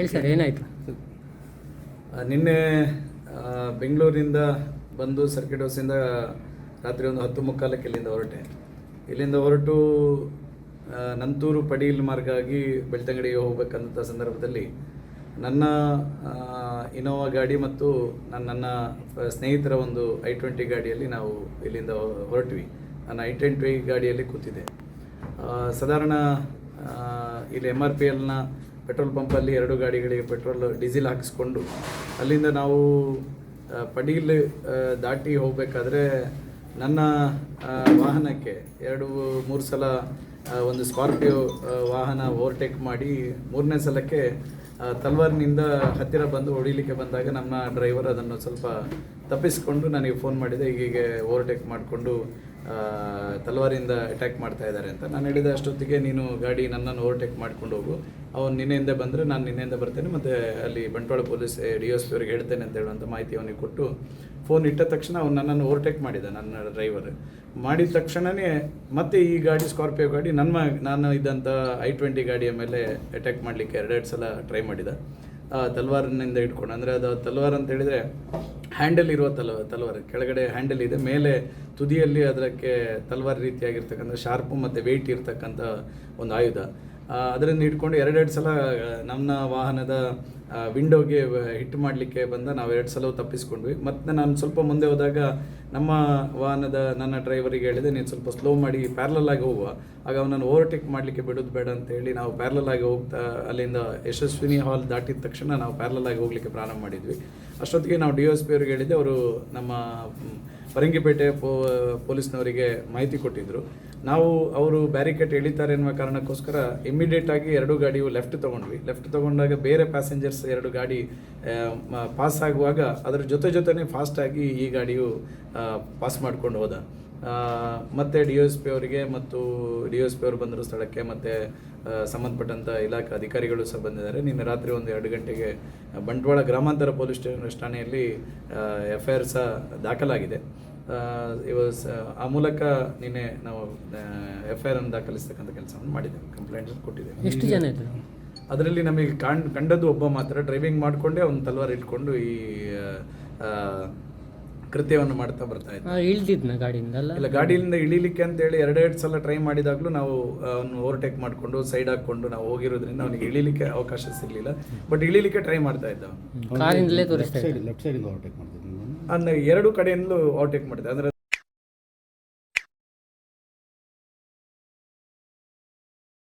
ಹೇಳಿ ಸರ್, ಏನಾಯಿತು? ನಿನ್ನೆ ಬೆಂಗಳೂರಿನಿಂದ ಬಂದು ಸರ್ಕಿಟ್ ಹೌಸಿಂದ ರಾತ್ರಿ ಒಂದು 10:45 ಇಲ್ಲಿಂದ ಹೊರಟು ನಂತೂರು ಪಡೀಲ್ ಮಾರ್ಗ ಆಗಿ ಬೆಳ್ತಂಗಡಿಗೆ ಹೋಗ್ಬೇಕಂತ ಸಂದರ್ಭದಲ್ಲಿ ನನ್ನ ಇನೋವಾ ಗಾಡಿ ಮತ್ತು ನನ್ನ ಸ್ನೇಹಿತರ ಒಂದು i20 ಗಾಡಿಯಲ್ಲಿ ನಾವು ಇಲ್ಲಿಂದ ಹೊರಟ್ವಿ. ನಾನು i20 ಗಾಡಿಯಲ್ಲಿ ಕೂತಿದ್ದೆ. ಸಾಧಾರಣ ಇಲ್ಲಿ MRPLನ ಪೆಟ್ರೋಲ್ ಪಂಪಲ್ಲಿ 2 ಗಾಡಿಗಳಿಗೆ ಡೀಸೆಲ್ ಹಾಕಿಸ್ಕೊಂಡು ಅಲ್ಲಿಂದ ನಾವು ಪಡೀಲ್ ದಾಟಿ ಹೋಗಬೇಕಾದ್ರೆ ನನ್ನ ವಾಹನಕ್ಕೆ 2-3 ಸಲ ಒಂದು ಸ್ಕಾರ್ಪಿಯೋ ವಾಹನ ಓವರ್ಟೇಕ್ ಮಾಡಿ 3ನೇ ಸಲಕ್ಕೆ ತಲ್ವಾರ್ನಿಂದ ಹತ್ತಿರ ಬಂದು ಹೊಡಿಲಿಕ್ಕೆ ಬಂದಾಗ ನಮ್ಮ ಡ್ರೈವರ್ ಅದನ್ನು ಸ್ವಲ್ಪ ತಪ್ಪಿಸಿಕೊಂಡು ನನಗೆ ಫೋನ್ ಮಾಡಿದೆ, ಹೀಗೆ ಓವರ್ಟೇಕ್ ಮಾಡಿಕೊಂಡು ತಲ್ವಾರಿಂದ ಅಟ್ಯಾಕ್ ಮಾಡ್ತಾ ಇದ್ದಾರೆ ಅಂತ. ನಾನು ಹೇಳಿದ ಅಷ್ಟೊತ್ತಿಗೆ ನೀನು ಗಾಡಿ ನನ್ನನ್ನು ಓವರ್ಟೇಕ್ ಮಾಡ್ಕೊಂಡು ಹೋಗು, ಅವನು ನಿನ್ನೆಯಿಂದ ಬಂದರೆ ನಾನು ನಿನ್ನೆಯಿಂದ ಬರ್ತೇನೆ, ಮತ್ತು ಅಲ್ಲಿ ಬಂಟ್ವಾಳ ಪೊಲೀಸ್ DSP ಅವರಿಗೆ ಹೇಳ್ತೇನೆ ಅಂತ ಹೇಳುವಂಥ ಮಾಹಿತಿ ಅವನಿಗೆ ಕೊಟ್ಟು ಫೋನ್ ಇಟ್ಟ ತಕ್ಷಣ ಅವನು ನನ್ನನ್ನು ಓವರ್ಟೇಕ್ ಮಾಡಿದ. ನನ್ನ ಡ್ರೈವರ್ ಮಾಡಿದ ತಕ್ಷಣವೇ ಮತ್ತೆ ಈ ಗಾಡಿ ಸ್ಕಾರ್ಪಿಯೋ ಗಾಡಿ ನಾನು ಇದ್ದಂಥ i20 ಗಾಡಿಯ ಮೇಲೆ ಅಟ್ಯಾಕ್ ಮಾಡಲಿಕ್ಕೆ 2 ಸಲ ಟ್ರೈ ಮಾಡಿದ. ತಲ್ವಾರಿನಿಂದ ಇಟ್ಕೊಂಡು, ಅಂದರೆ ಅದು ತಲ್ವಾರ್ ಅಂತ ಹೇಳಿದರೆ ಹ್ಯಾಂಡಲ್ ಇರುವ ತಲ್ವಾರ್ ಕೆಳಗಡೆ ಹ್ಯಾಂಡಲ್ ಇದೆ, ಮೇಲೆ ತುದಿಯಲ್ಲಿ ಅದಕ್ಕೆ ತಲ್ವಾರ್ ರೀತಿಯಾಗಿರ್ತಕ್ಕಂಥ ಶಾರ್ಪು ಮತ್ತು ವೆಯ್ಟ್ ಇರ್ತಕ್ಕಂಥ ಒಂದು ಆಯುಧ. ಅದರಿಂದ ಇಟ್ಕೊಂಡು 2 ಸಲ ನಮ್ಮ ವಾಹನದ ವಿಂಡೋಗೆ ಹಿಟ್ ಮಾಡಲಿಕ್ಕೆ ಬಂದ. ನಾವು 2 ಸಲ ತಪ್ಪಿಸ್ಕೊಂಡ್ವಿ. ಮತ್ತು ನಾನು ಸ್ವಲ್ಪ ಮುಂದೆ ಹೋದಾಗ ನಮ್ಮ ವಾಹನದ ನನ್ನ ಡ್ರೈವರಿಗೆ ಹೇಳಿದೆ, ನೀನು ಸ್ವಲ್ಪ ಸ್ಲೋ ಮಾಡಿ ಪ್ಯಾರಲಲ್ ಆಗಿ ಹೋಗುವ. ಆಗ ಅವನನ್ನು ಓವರ್ಟೇಕ್ ಮಾಡಲಿಕ್ಕೆ ಬಿಡೋದು ಬೇಡ ಅಂತೇಳಿ ನಾವು ಪ್ಯಾರಲಲ್ ಆಗಿ ಹೋಗ್ತಾ ಅಲ್ಲಿಂದ ಯಶಸ್ವಿನಿ ಹಾಲ್ ದಾಟಿದ ತಕ್ಷಣ ನಾವು ಪ್ಯಾರಲಲ್ ಆಗಿ ಹೋಗಲಿಕ್ಕೆ ಪ್ರಾರಂಭ ಮಾಡಿದ್ವಿ. ಅಷ್ಟೊತ್ತಿಗೆ ನಾವು DSP ಅವರಿಗೆ ಹೇಳಿದ್ದೆ, ಅವರು ನಮ್ಮ ಪರಂಗಿಪೇಟೆ ಪೊಲೀಸ್ನವರಿಗೆ ಮಾಹಿತಿ ಕೊಟ್ಟಿದ್ದರು. ಅವರು ಬ್ಯಾರಿಕೇಡ್ ಎಳಿತಾರೆ ಎನ್ನುವ ಕಾರಣಕ್ಕೋಸ್ಕರ ಇಮ್ಮಿಡಿಯೇಟಾಗಿ 2 ಗಾಡಿಯು ಲೆಫ್ಟ್ ತೊಗೊಂಡಾಗ ಬೇರೆ ಪ್ಯಾಸೆಂಜರ್ಸ್ 2 ಗಾಡಿ ಪಾಸ್ ಆಗುವಾಗ ಅದರ ಜೊತೆನೇ ಫಾಸ್ಟಾಗಿ ಈ ಗಾಡಿಯು ಪಾಸ್ ಮಾಡ್ಕೊಂಡು ಹೋದ. ಮತ್ತು DSP ಅವರಿಗೆ ಮತ್ತು DSP ಅವರು ಬಂದರು ಸ್ಥಳಕ್ಕೆ, ಮತ್ತು ಸಂಬಂಧಪಟ್ಟಂಥ ಇಲಾಖೆ ಅಧಿಕಾರಿಗಳು ಸಹ ಬಂದಿದ್ದಾರೆ. ನಿನ್ನೆ ರಾತ್ರಿ ಒಂದು 2 ಗಂಟೆಗೆ ಬಂಟ್ವಾಳ ಗ್ರಾಮಾಂತರ ಪೊಲೀಸ್ ಠಾಣೆಯಲ್ಲಿ FIR ಸಹ ದಾಖಲಾಗಿದೆ. ಆ ಮೂಲಕ ನಿನ್ನೆ ನಾವು FIR ಅನ್ನು ದಾಖಲಿಸ್ತಕ್ಕಂಥ ಕೆಲಸವನ್ನು ಮಾಡಿದ್ದೇವೆ, ಕಂಪ್ಲೇಂಟ್ ಕೊಟ್ಟಿದ್ದೇವೆ. ಎಷ್ಟು ಜನ ಇದ್ದರು ಅದರಲ್ಲಿ? ನಮಗೆ ಕಂಡದ್ದು ಒಬ್ಬ ಮಾತ್ರ, ಡ್ರೈವಿಂಗ್ ಮಾಡಿಕೊಂಡೇ ಒಂದು ತಲ್ವಾರ್ ಇಟ್ಕೊಂಡು ಈ ಕೃತ್ಯವನ್ನು ಮಾಡ್ತಾ ಬರ್ತಾ ಇದ್ದ. ಇಳ್ದಿದ್ನ ಗಾಡಿಯಿಂದ? ಇಲ್ಲ, ಗಾಡಿಯಿಂದ ಇಳಿಲಿಕ್ಕೆ ಅಂತೇಳಿ 2 ಸಲ ಟ್ರೈ ಮಾಡಿದಾಗಲೂ ನಾವು ಅವನು ಓವರ್ಟೇಕ್ ಮಾಡಿಕೊಂಡು ಸೈಡ್ ಹಾಕ್ಕೊಂಡು ನಾವು ಹೋಗಿರೋದ್ರಿಂದ ಅವನಿಗೆ ಇಳಿಲಿಕ್ಕೆ ಅವಕಾಶ ಸಿಗಲಿಲ್ಲ. ಬಟ್ ಇಳಿಲಿಕ್ಕೆ ಟ್ರೈ ಮಾಡ್ತಾ ಇದ್ದ. ಕಾರಿಂದಲೇ ತೋರಿಸ್ತಾ ಅಂದ್ರೆ 2 ಕಡೆಯಿಂದಲೂ ಓವರ್ಟೇಕ್ ಮಾಡಿದ್ದೆ. ಅಂದರೆ